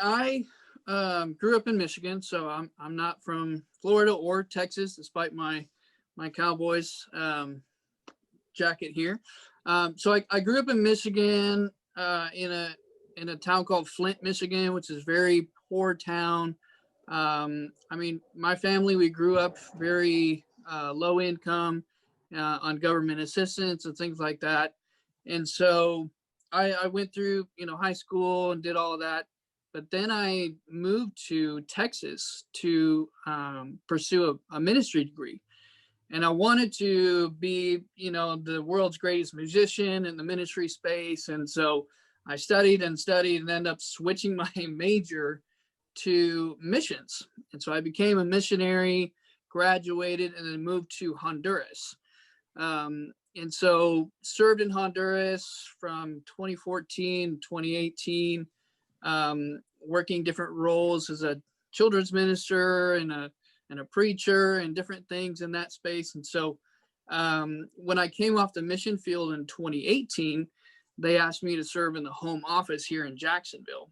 I grew up in Michigan, so I'm not from Florida or Texas, despite my Cowboys jacket here. So I grew up in Michigan, in a town called Flint, Michigan, which is a very poor town. I mean, my family, we grew up very low income, on government assistance and things like that. And so I went through, high school and did all of that. But then I moved to Texas to pursue a ministry degree. And I wanted to be, the world's greatest musician in the ministry space. And so I studied and studied and ended up switching my major to missions. And so I became a missionary, graduated, and then moved to Honduras. And so served in Honduras from 2014, 2018, working different roles as a children's minister and a preacher and different things in that space. And so when I came off the mission field in 2018, they asked me to serve in the home office here in Jacksonville.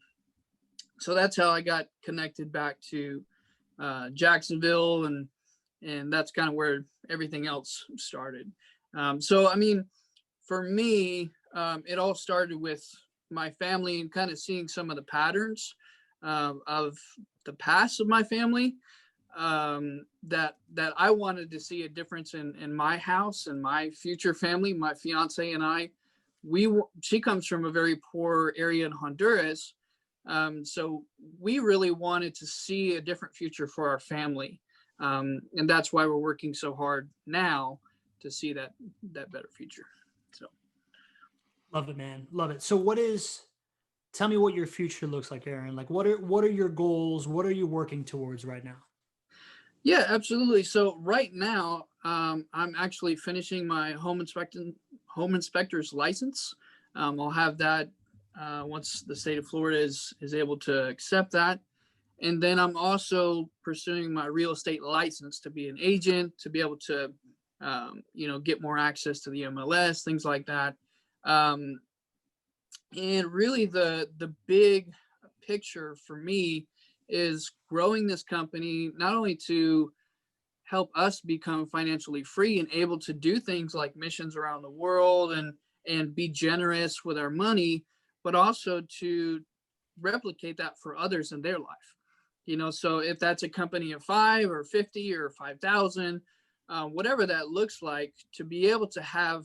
So that's how I got connected back to Jacksonville, and that's kind of where everything else started. So I mean, for me, it all started with my family and kind of seeing some of the patterns of the past of my family, that I wanted to see a difference in my house and my future family. My fiance and I, she comes from a very poor area in Honduras. So we really wanted to see a different future for our family. And that's why we're working so hard now to see that better future. So. Love it, man. Love it. So tell me what your future looks like, Aaron. Like what are your goals? What are you working towards right now? Yeah, absolutely. So right now, I'm actually finishing my home inspector's license. I'll have that once the state of Florida is able to accept that. And then I'm also pursuing my real estate license to be an agent, to be able to, get more access to the MLS, things like that. Um, and really, the big picture for me is growing this company not only to help us become financially free and able to do things like missions around the world and be generous with our money, but also to replicate that for others in their life. So if that's a company of 5 or 50 or 5,000, whatever that looks like, to be able to have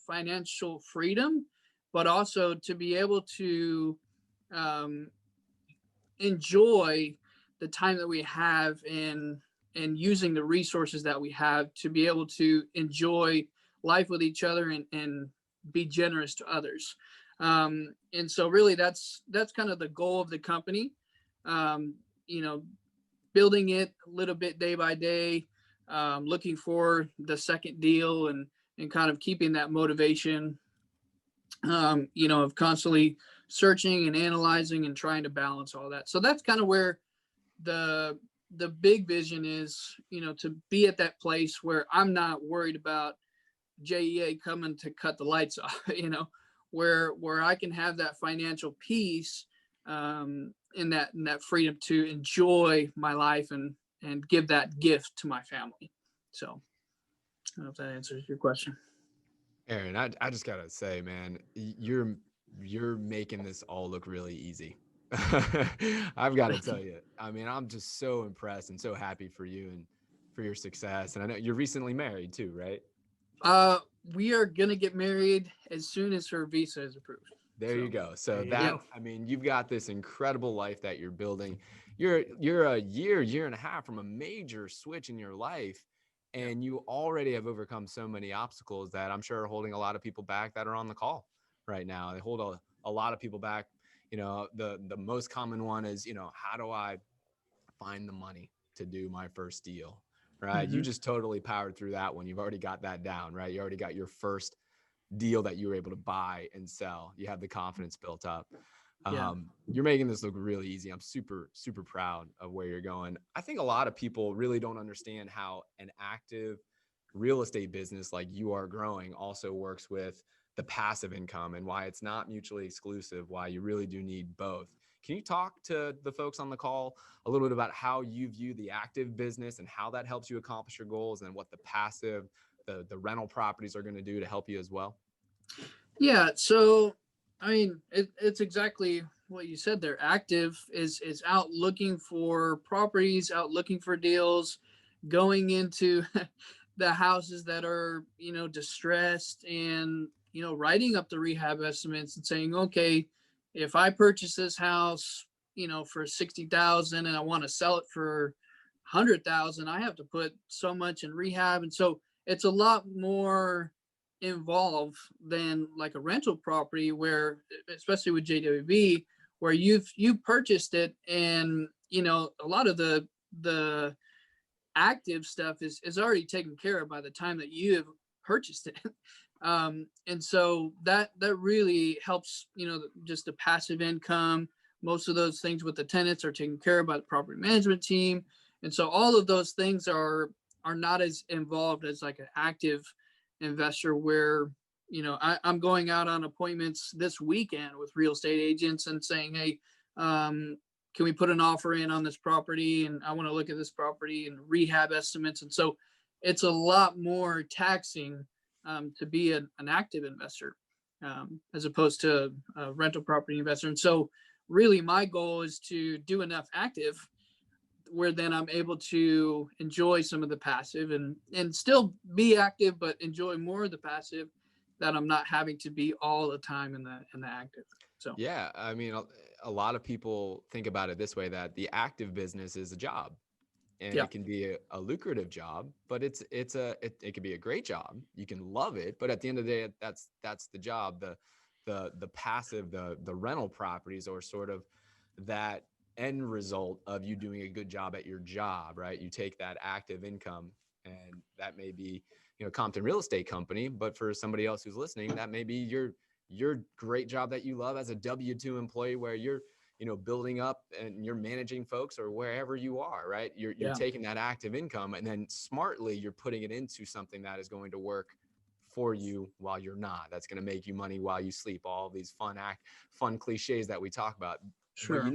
financial freedom, but also to be able to um, enjoy the time that we have in using the resources that we have to be able to enjoy life with each other and be generous to others. And so really that's kind of the goal of the company. Um, you know, Building it a little bit day by day, looking for the second deal and kind of keeping that motivation, of constantly searching and analyzing and trying to balance all that. So that's kind of where the big vision is, to be at that place where I'm not worried about JEA coming to cut the lights off, where I can have that financial peace, and that freedom to enjoy my life and give that gift to my family. So I don't know if that answers your question. Aaron, I just gotta say, man, you're making this all look really easy. I've got to tell you. I mean, I'm just so impressed and so happy for you and for your success. And I know you're recently married too, right? Uh, we are gonna get married as soon as her visa is approved. There you So go. There So you yeah, that, go. I mean, you've got this incredible life that you're building. You're a year and a half from a major switch in your life, yeah, and you already have overcome so many obstacles that I'm sure are holding a lot of people back that are on the call right now. They hold a lot of people back. The most common one is, how do I find the money to do my first deal? Right? You hmm, just totally powered through that one. You've already got that down, right? You already got your first deal that you were able to buy and sell. You have the confidence built up. yeah, You're making this look really easy. I'm super, super proud of where you're going. I think a lot of people really don't understand how an active real estate business like you are growing also works with the passive income and why it's not mutually exclusive, why you really do need both. Can you talk to the folks on the call a little bit about how you view the active business and how that helps you accomplish your goals, and what the passive, the rental properties are going to do to help you as well? Yeah. So, I mean, it's exactly what you said there. Active is out looking for properties, out looking for deals, going into the houses that are, distressed, and, writing up the rehab estimates and saying, okay, if I purchase this house, for 60,000 and I want to sell it for 100,000, I have to put so much in rehab. And so it's a lot more involved than like a rental property, where, especially with JWB, where you've purchased it, and a lot of the active stuff is already taken care of by the time that you have purchased it. And so that really helps, just the passive income. Most of those things with the tenants are taken care of by the property management team. And so all of those things are not as involved as like an active investor, where, I'm going out on appointments this weekend with real estate agents and saying, hey, can we put an offer in on this property? And I want to look at this property and rehab estimates. And so it's a lot more taxing to be an active investor, as opposed to a rental property investor. And so really my goal is to do enough active where then I'm able to enjoy some of the passive, and still be active, but enjoy more of the passive, that I'm not having to be all the time in the active. So Yeah, I mean, a lot of people think about it this way, that the active business is a job, and yeah, it can be a lucrative job, but it can be a great job. You can love it, but at the end of the day, that's the job. The passive, the rental properties are sort of that end result of you doing a good job at your job, right? You take that active income, and that may be, Compton Real Estate Company, but for somebody else who's listening, that may be your great job that you love as a W-2 employee, where you're, building up and you're managing folks, or wherever you are, right? You're yeah, taking that active income, and then smartly you're putting it into something that is going to work for you while you're not. That's going to make you money while you sleep. All these fun cliches that we talk about. But sure,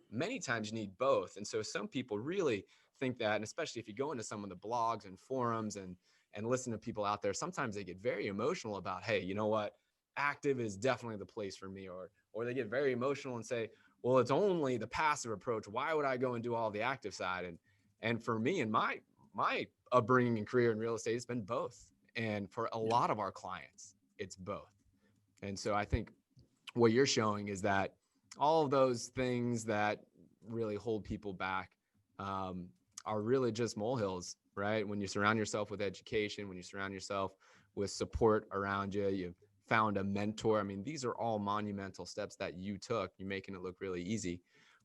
many times you need both. And so some people really think that, and especially if you go into some of the blogs and forums and listen to people out there, sometimes they get very emotional about, hey, you know what? Active is definitely the place for me. Or they get very emotional and say, well, it's only the passive approach. Why would I go and do all the active side? And for me and my upbringing and career in real estate, it's been both. And for a lot of our clients, it's both. And so I think what you're showing is that all of those things that really hold people back are really just molehills, right? When you surround yourself with education, when you surround yourself with support around you, you've found a mentor. I mean, these are all monumental steps that you took. You're making it look really easy,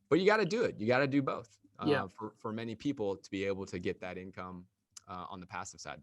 but you got to do it. You got to do both yeah. for many people to be able to get that income on the passive side.